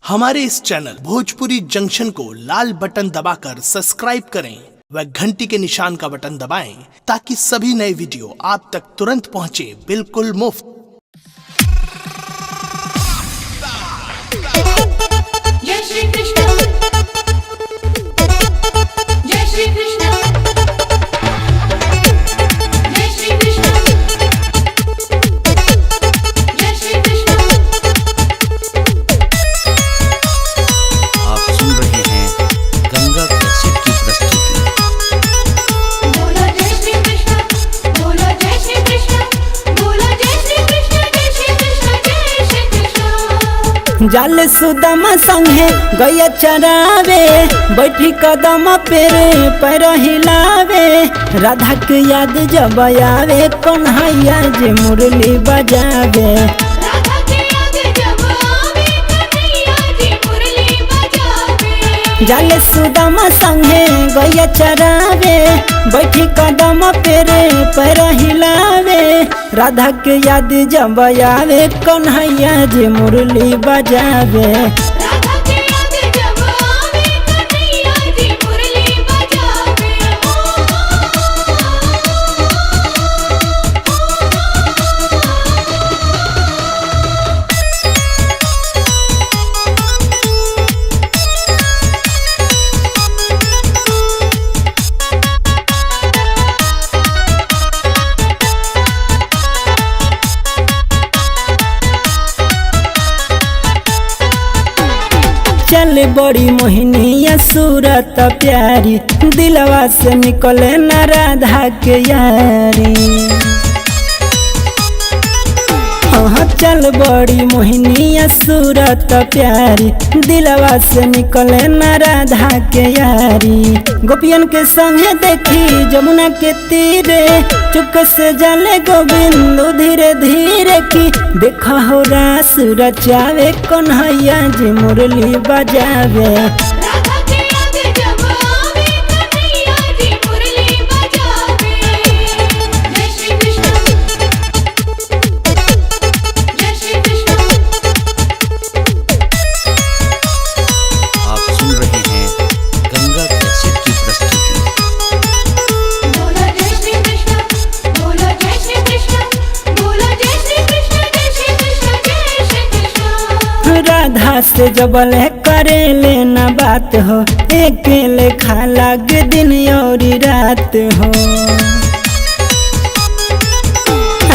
हमारे इस channel Bhojpuri junction को लाल button दबाकर सब्सक्राइब करें व घंटी के निशान का बटन दबाएं ताकि सभी नए वीडियो आप तक तुरंत पहुंचे बिल्कुल मुफ्त। जय श्री कृष्ण, जय श्री कृष्ण, जय श्री कृष्ण, जय श्री कृष्ण। आप सुन रहे हैं गंगा कैसेट की प्रस्तुति। बोलो जय श्री कृष्ण, बोलो जय श्री कृष्ण, बोलो जय श्री कृष्ण, जय श्री कृष्ण, जय श्री कृष्ण। जाल सुदामा संगे गया चरावे, बैठी कदम पेरे पैर हिलावे। राधा के याद जब आवे, कन्हैया जी मुरली बजावे। राधा के आगे जब आवे, कन्हैया जी मुरली बजावे। जाल सुदामा संगे गया चरावे, बैठी कदम पेरे पैर हिलावे। राधा के याद जब आवे, कन्हैया जी मुरली बजावे। राधा के आगे जब आवे, कन्हैया जी मुरली बजावे। चल बड़ी मोहिनिया सूरत प्यारी, दिलवा से निकले न राधा के यारी। हाँ चल बड़ी मोहिनिया सूरत प्यारी, दिलवा से निकले न राधा के यारी। गोपियन के संगे देखी जमुना के तीरे, चुप से जाले गोविंद धीरे धीरे की। देखा हो रास रचावे, कन्हैया जी मुरली बजावे। राधा के आगे जब आवे, कन्हैया जी मुरली बजावे। जय श्री कृष्ण, जय श्री कृष्ण। आप सुन रहे हैं गंगा कैसेट की प्रस्तुति। बोलो जय श्री कृष्ण, बोलो जय श्री कृष्ण, बोलो जय श्री कृष्ण, जय श्री कृष्ण, जय श्री कृष्ण। राधा से जबल करे लेना बात हो, एक लेखा लाग दिन और रात हो।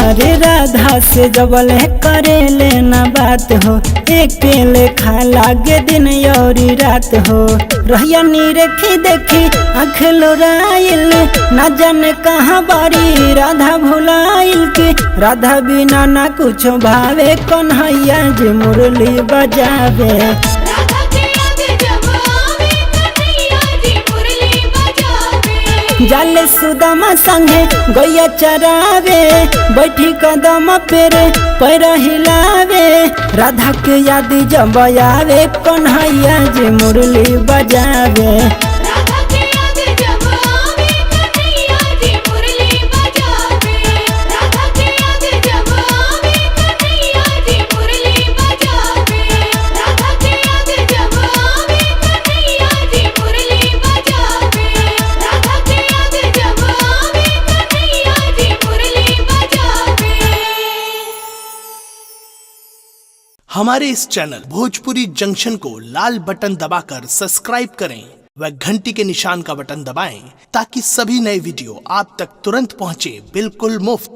अरे राधा से जबल करे लेना बात हो, एक लेखा लागे दिन और रात हो। रहिया नीरखी देखी आँख लोराइल, ना जाने कहाँ बारी राधा भुलाइल के। राधा बिना ना कुछ भावे, कन्हैया जी मुरली बजावे। राधा के आगे जब आवे, कन्हैया जी मुरली बजावे। जाल सुदामा संगे गया चरावे, बैठी कदम पेरे पैर हिलावे। राधा के याद जब आवे, कन्हैया जी मुरली बजावे। राधा के आगे जब आवे, कन्हैया जी मुरली बजावे। राधा के आगे जब आवे, कन्हैया जी मुरली बजावे। राधा के आगे जब आवे, कन्हैया जी मुरली बजावे। राधा के आगे जब आवे, कन्हैया जी मुरली बजावे। हमारे इस चैनल भोजपुरी जंक्शन को लाल बटन दबाकर सब्सक्राइब करें व घंटी के निशान का बटन दबाएं ताकि सभी नए वीडियो आप तक तुरंत पहुंचे बिल्कुल मुफ्त।